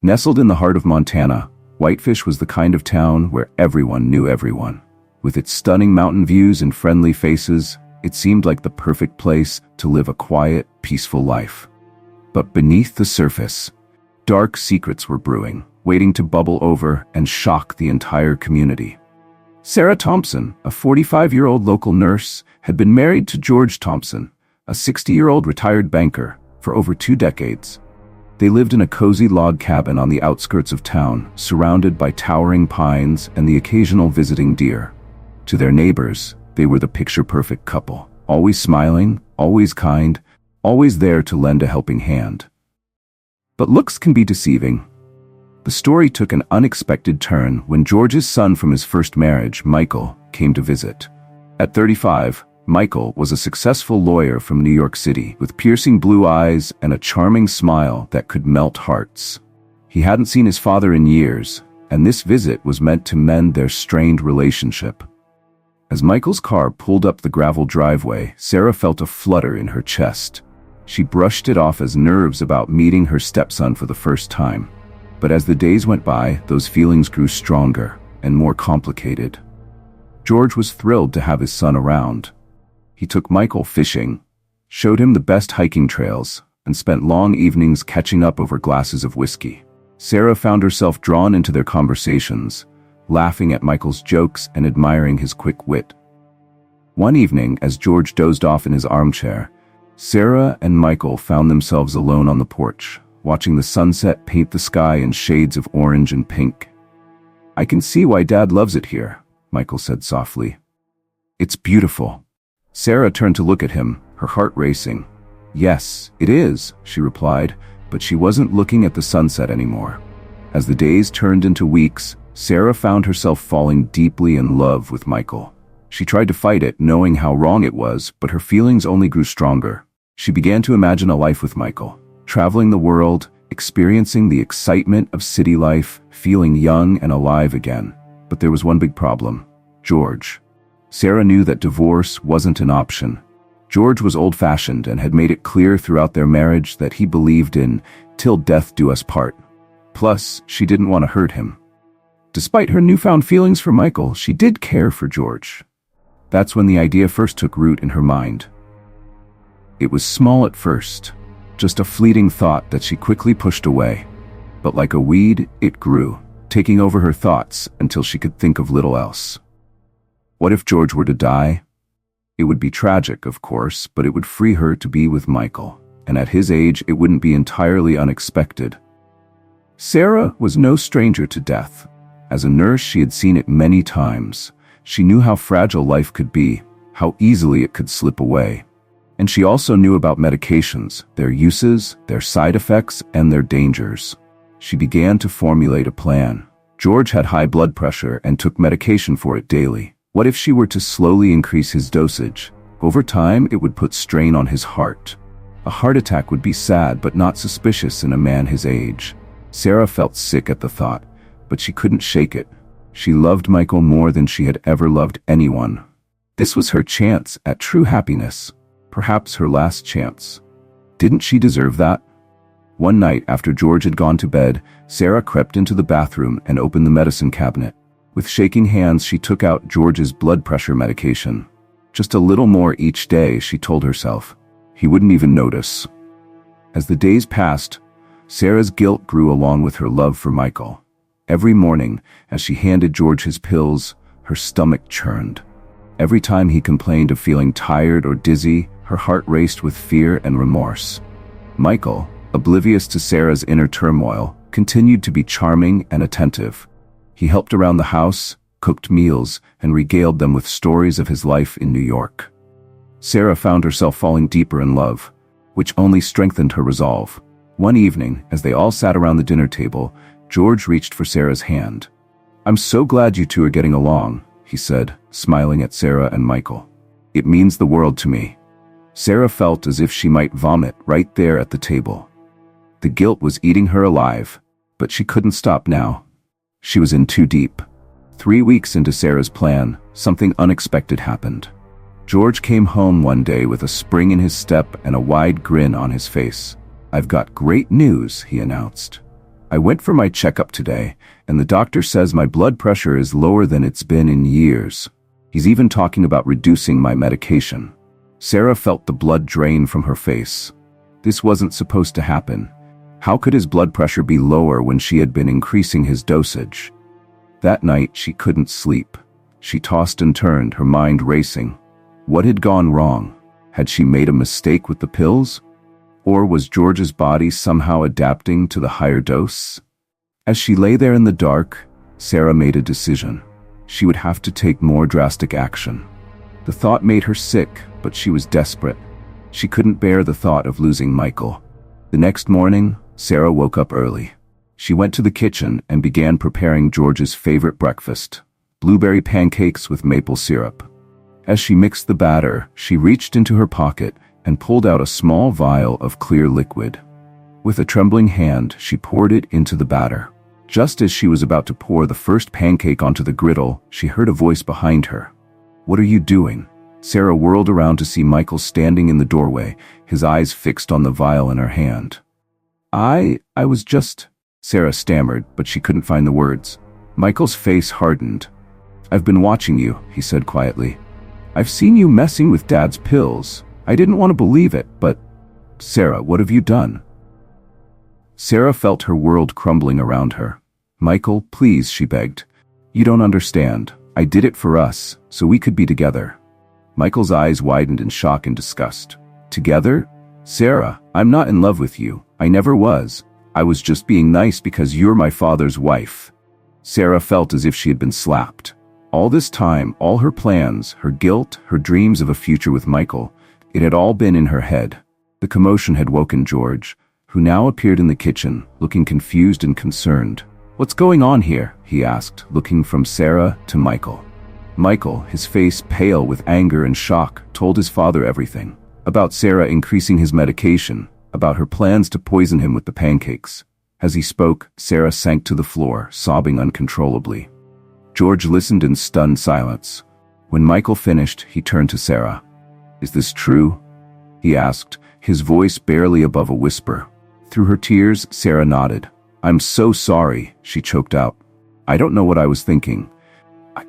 Nestled in the heart of Montana, Whitefish was the kind of town where everyone knew everyone. With its stunning mountain views and friendly faces, it seemed like the perfect place to live a quiet, peaceful life. But beneath the surface, dark secrets were brewing, waiting to bubble over and shock the entire community. Sarah Thompson, a 45-year-old local nurse, had been married to George Thompson, a 60-year-old retired banker, for over 2 decades. They lived in a cozy log cabin on the outskirts of town, surrounded by towering pines and the occasional visiting deer. To their neighbors, they were the picture-perfect couple, always smiling, always kind, always there to lend a helping hand. But looks can be deceiving. The story took an unexpected turn when George's son from his first marriage, Michael, came to visit. At 35, Michael was a successful lawyer from New York City, with piercing blue eyes and a charming smile that could melt hearts. He hadn't seen his father in years, and this visit was meant to mend their strained relationship. As Michael's car pulled up the gravel driveway, Sarah felt a flutter in her chest. She brushed it off as nerves about meeting her stepson for the first time. But as the days went by, those feelings grew stronger and more complicated. George was thrilled to have his son around. He took Michael fishing, showed him the best hiking trails, and spent long evenings catching up over glasses of whiskey. Sarah found herself drawn into their conversations, laughing at Michael's jokes and admiring his quick wit. One evening, as George dozed off in his armchair, Sarah and Michael found themselves alone on the porch, watching the sunset paint the sky in shades of orange and pink. "I can see why Dad loves it here," Michael said softly. "It's beautiful." Sarah turned to look at him, her heart racing. "Yes, it is," she replied, but she wasn't looking at the sunset anymore. As the days turned into weeks, Sarah found herself falling deeply in love with Michael. She tried to fight it, knowing how wrong it was, but her feelings only grew stronger. She began to imagine a life with Michael, traveling the world, experiencing the excitement of city life, feeling young and alive again. But there was one big problem: George. Sarah knew that divorce wasn't an option. George was old-fashioned and had made it clear throughout their marriage that he believed in "till death do us part." Plus, she didn't want to hurt him. Despite her newfound feelings for Michael, she did care for George. That's when the idea first took root in her mind. It was small at first, just a fleeting thought that she quickly pushed away. But like a weed, it grew, taking over her thoughts until she could think of little else. What if George were to die? It would be tragic, of course, but it would free her to be with Michael, and at his age, it wouldn't be entirely unexpected. Sarah was no stranger to death. As a nurse, she had seen it many times. She knew how fragile life could be, how easily it could slip away. And she also knew about medications, their uses, their side effects, and their dangers. She began to formulate a plan. George had high blood pressure and took medication for it daily. What if she were to slowly increase his dosage? Over time, it would put strain on his heart. A heart attack would be sad but not suspicious in a man his age. Sarah felt sick at the thought, but she couldn't shake it. She loved Michael more than she had ever loved anyone. This was her chance at true happiness. Perhaps her last chance. Didn't she deserve that? One night after George had gone to bed, Sarah crept into the bathroom and opened the medicine cabinet. With shaking hands, she took out George's blood pressure medication. Just a little more each day, she told herself. He wouldn't even notice. As the days passed, Sarah's guilt grew along with her love for Michael. Every morning, as she handed George his pills, her stomach churned. Every time he complained of feeling tired or dizzy, her heart raced with fear and remorse. Michael, oblivious to Sarah's inner turmoil, continued to be charming and attentive. He helped around the house, cooked meals, and regaled them with stories of his life in New York. Sarah found herself falling deeper in love, which only strengthened her resolve. One evening, as they all sat around the dinner table, George reached for Sarah's hand. "I'm so glad you two are getting along," he said, smiling at Sarah and Michael. "It means the world to me." Sarah felt as if she might vomit right there at the table. The guilt was eating her alive, but she couldn't stop now. She was in too deep. 3 weeks into Sarah's plan, something unexpected happened. George came home one day with a spring in his step and a wide grin on his face. "I've got great news," he announced. I went for my checkup today, and the doctor says my blood pressure is lower than it's been in years. He's even talking about reducing my medication. Sarah felt the blood drain from her face. This wasn't supposed to happen. How could his blood pressure be lower when she had been increasing his dosage? That night, she couldn't sleep. She tossed and turned, her mind racing. What had gone wrong? Had she made a mistake with the pills? Or was George's body somehow adapting to the higher dose? As she lay there in the dark, Sarah made a decision. She would have to take more drastic action. The thought made her sick, but she was desperate. She couldn't bear the thought of losing Michael. The next morning, Sarah woke up early. She went to the kitchen and began preparing George's favorite breakfast, blueberry pancakes with maple syrup. As she mixed the batter, she reached into her pocket and pulled out a small vial of clear liquid. With a trembling hand, she poured it into the batter. Just as she was about to pour the first pancake onto the griddle, she heard a voice behind her. "What are you doing?" Sarah whirled around to see Michael standing in the doorway, his eyes fixed on the vial in her hand. I was just... Sarah stammered, but she couldn't find the words. Michael's face hardened. "I've been watching you," he said quietly. "I've seen you messing with Dad's pills. I didn't want to believe it, but... Sarah, what have you done?" Sarah felt her world crumbling around her. "Michael, please," she begged. "You don't understand. I did it for us, so we could be together." Michael's eyes widened in shock and disgust. "Together? Sarah, I'm not in love with you. I never was. I was just being nice because you're my father's wife." Sarah felt as if she had been slapped. All this time, all her plans, her guilt, her dreams of a future with Michael, it had all been in her head. The commotion had woken George, who now appeared in the kitchen, looking confused and concerned. "What's going on here?" he asked, looking from Sarah to Michael. Michael, his face pale with anger and shock, told his father everything. About Sarah increasing his medication, about her plans to poison him with the pancakes. As he spoke, Sarah sank to the floor, sobbing uncontrollably. George listened in stunned silence. When Michael finished, he turned to Sarah. "Is this true?" he asked, his voice barely above a whisper. Through her tears, Sarah nodded. "I'm so sorry," she choked out. "I don't know what I was thinking.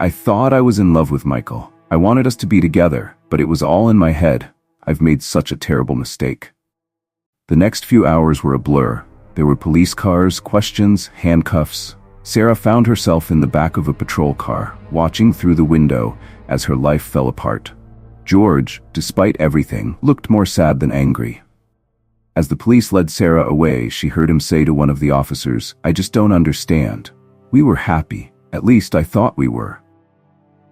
I thought I was in love with Michael. I wanted us to be together, but it was all in my head. I've made such a terrible mistake." The next few hours were a blur. There were police cars, questions, handcuffs. Sarah found herself in the back of a patrol car, watching through the window as her life fell apart. George, despite everything, looked more sad than angry. As the police led Sarah away, she heard him say to one of the officers, "I just don't understand. We were happy. At least I thought we were."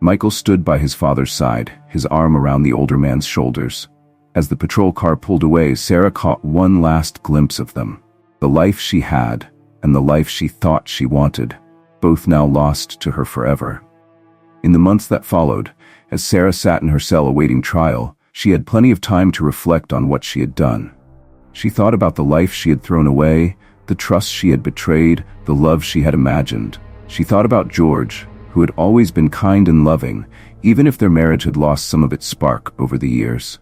Michael stood by his father's side, his arm around the older man's shoulders. As the patrol car pulled away, Sarah caught one last glimpse of them. The life she had, and the life she thought she wanted, both now lost to her forever. In the months that followed, as Sarah sat in her cell awaiting trial, she had plenty of time to reflect on what she had done. She thought about the life she had thrown away, the trust she had betrayed, the love she had imagined. She thought about George, who had always been kind and loving, even if their marriage had lost some of its spark over the years.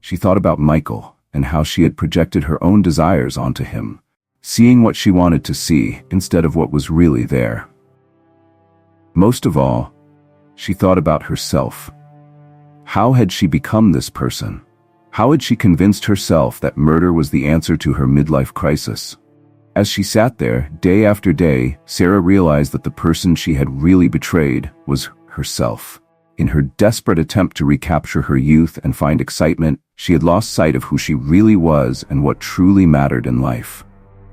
She thought about Michael and how she had projected her own desires onto him, seeing what she wanted to see instead of what was really there. Most of all, she thought about herself. How had she become this person? How had she convinced herself that murder was the answer to her midlife crisis? As she sat there, day after day, Sarah realized that the person she had really betrayed was herself. In her desperate attempt to recapture her youth and find excitement, she had lost sight of who she really was and what truly mattered in life.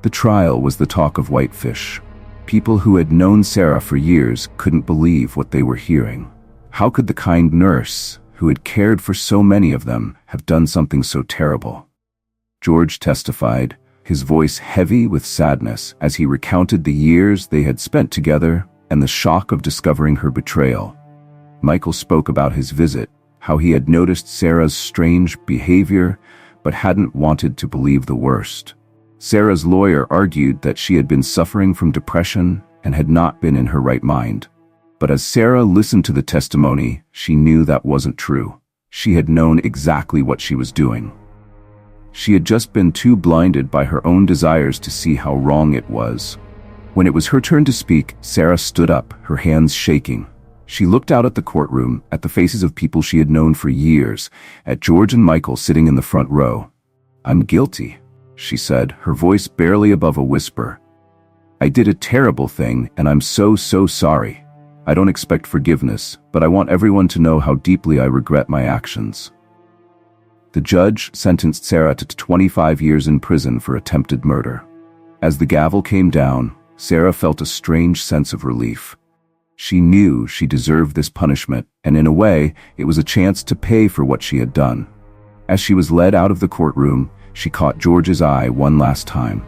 The trial was the talk of Whitefish. People who had known Sarah for years couldn't believe what they were hearing. How could the kind nurse, who had cared for so many of them, have done something so terrible? George testified, his voice heavy with sadness as he recounted the years they had spent together and the shock of discovering her betrayal. Michael spoke about his visit, how he had noticed Sarah's strange behavior, but hadn't wanted to believe the worst. Sarah's lawyer argued that she had been suffering from depression and had not been in her right mind. But as Sarah listened to the testimony, she knew that wasn't true. She had known exactly what she was doing. She had just been too blinded by her own desires to see how wrong it was. When it was her turn to speak, Sarah stood up, her hands shaking. She looked out at the courtroom, at the faces of people she had known for years, at George and Michael sitting in the front row. "I'm guilty," she said, her voice barely above a whisper. "I did a terrible thing, and I'm so sorry. I don't expect forgiveness, but I want everyone to know how deeply I regret my actions." The judge sentenced Sarah to 25 years in prison for attempted murder. As the gavel came down, Sarah felt a strange sense of relief. She knew she deserved this punishment, and in a way, it was a chance to pay for what she had done. As she was led out of the courtroom, she caught George's eye one last time.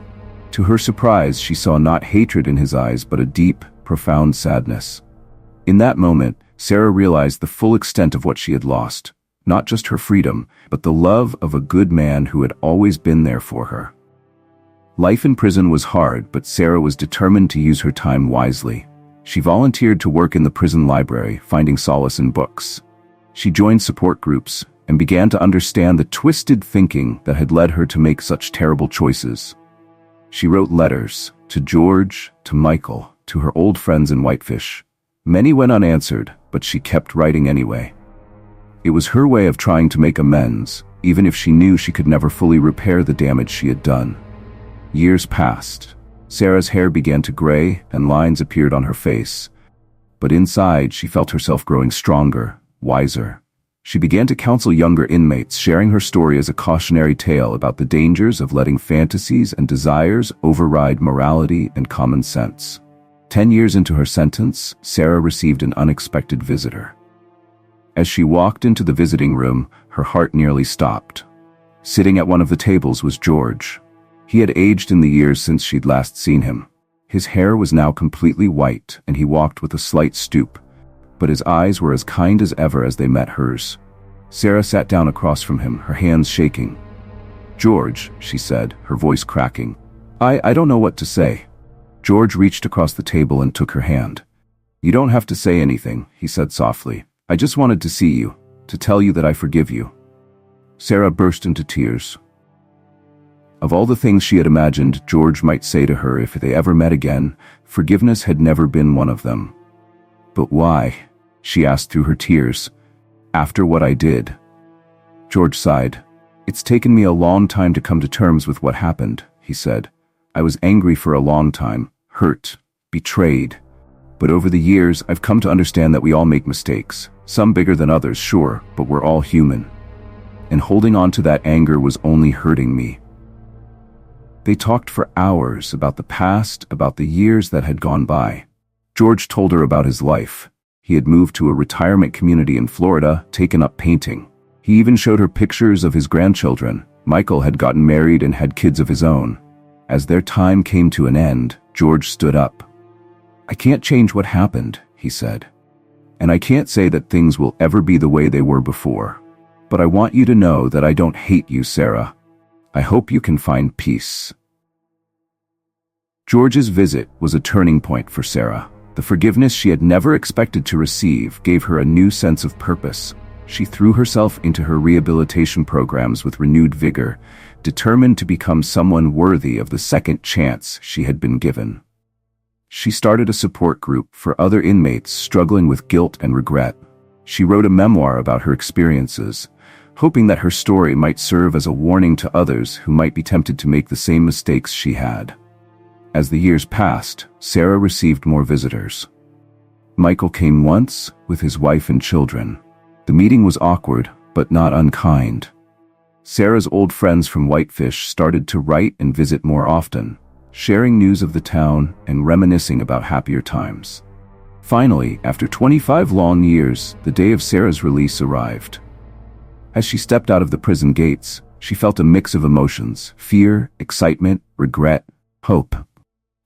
To her surprise, she saw not hatred in his eyes, but a deep, profound sadness. In that moment, Sarah realized the full extent of what she had lost. Not just her freedom, but the love of a good man who had always been there for her. Life in prison was hard, but Sarah was determined to use her time wisely. She volunteered to work in the prison library, finding solace in books. She joined support groups and began to understand the twisted thinking that had led her to make such terrible choices. She wrote letters to George, to Michael, to her old friends in Whitefish. Many went unanswered, but she kept writing anyway. It was her way of trying to make amends, even if she knew she could never fully repair the damage she had done. Years passed. Sarah's hair began to gray and lines appeared on her face. But inside, she felt herself growing stronger, wiser. She began to counsel younger inmates, sharing her story as a cautionary tale about the dangers of letting fantasies and desires override morality and common sense. 10 years into her sentence, Sarah received an unexpected visitor. As she walked into the visiting room, her heart nearly stopped. Sitting at one of the tables was George. He had aged in the years since she'd last seen him. His hair was now completely white, and he walked with a slight stoop, but his eyes were as kind as ever as they met hers. Sarah sat down across from him, her hands shaking. "George," she said, her voice cracking. I don't know what to say." George reached across the table and took her hand. "You don't have to say anything," he said softly. "I just wanted to see you, to tell you that I forgive you." Sarah burst into tears. Of all the things she had imagined George might say to her if they ever met again, forgiveness had never been one of them. "But why?" she asked through her tears. "After what I did." George sighed. "It's taken me a long time to come to terms with what happened," he said. "I was angry for a long time, hurt, betrayed. But over the years, I've come to understand that we all make mistakes. Some bigger than others, sure, but we're all human. And holding on to that anger was only hurting me." They talked for hours about the past, about the years that had gone by. George told her about his life. He had moved to a retirement community in Florida, taken up painting. He even showed her pictures of his grandchildren. Michael had gotten married and had kids of his own. As their time came to an end, George stood up. "I can't change what happened," he said. "And I can't say that things will ever be the way they were before. But I want you to know that I don't hate you, Sarah. I hope you can find peace." George's visit was a turning point for Sarah. The forgiveness she had never expected to receive gave her a new sense of purpose. She threw herself into her rehabilitation programs with renewed vigor, determined to become someone worthy of the second chance she had been given. She started a support group for other inmates struggling with guilt and regret. She wrote a memoir about her experiences, hoping that her story might serve as a warning to others who might be tempted to make the same mistakes she had. As the years passed, Sarah received more visitors. Michael came once with his wife and children. The meeting was awkward, but not unkind. Sarah's old friends from Whitefish started to write and visit more often, sharing news of the town and reminiscing about happier times. Finally, after 25 long years, the day of Sarah's release arrived. As she stepped out of the prison gates, she felt a mix of emotions: fear, excitement, regret, hope.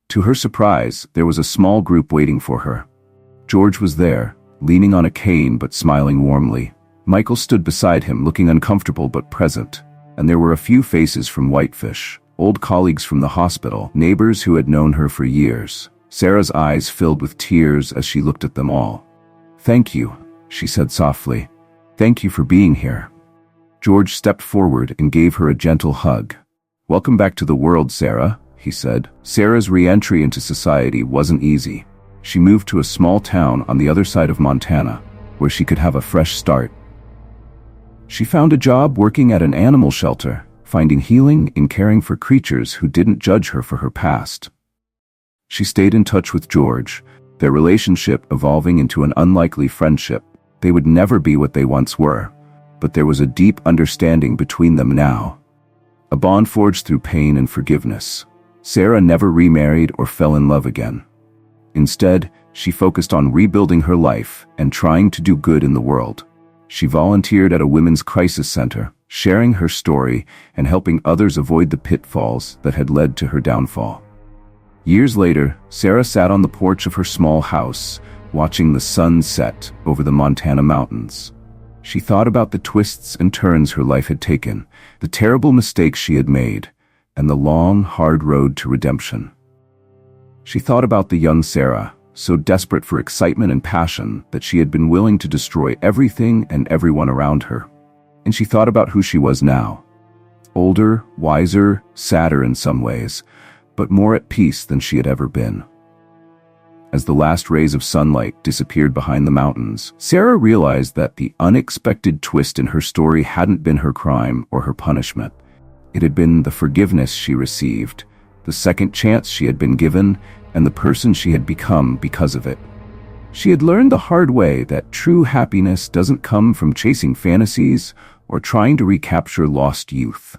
To her surprise, there was a small group waiting for her. George was there, leaning on a cane but smiling warmly. Michael stood beside him, looking uncomfortable but present. And there were a few faces from Whitefish, old colleagues from the hospital, neighbors who had known her for years. Sarah's eyes filled with tears as she looked at them all. "Thank you," she said softly. "Thank you for being here." George stepped forward and gave her a gentle hug. "Welcome back to the world, Sarah," he said. Sarah's re-entry into society wasn't easy. She moved to a small town on the other side of Montana, where she could have a fresh start. She found a job working at an animal shelter, finding healing in caring for creatures who didn't judge her for her past. She stayed in touch with George, their relationship evolving into an unlikely friendship. They would never be what they once were, but there was a deep understanding between them now. A bond forged through pain and forgiveness. Sarah never remarried or fell in love again. Instead, she focused on rebuilding her life and trying to do good in the world. She volunteered at a women's crisis center, sharing her story and helping others avoid the pitfalls that had led to her downfall. Years later, Sarah sat on the porch of her small house, watching the sun set over the Montana mountains. She thought about the twists and turns her life had taken, the terrible mistakes she had made, and the long, hard road to redemption. She thought about the young Sarah, so desperate for excitement and passion that she had been willing to destroy everything and everyone around her. And she thought about who she was now. Older, wiser, sadder in some ways, but more at peace than she had ever been. As the last rays of sunlight disappeared behind the mountains, Sarah realized that the unexpected twist in her story hadn't been her crime or her punishment. It had been the forgiveness she received, the second chance she had been given, and the person she had become because of it. She had learned the hard way that true happiness doesn't come from chasing fantasies or trying to recapture lost youth.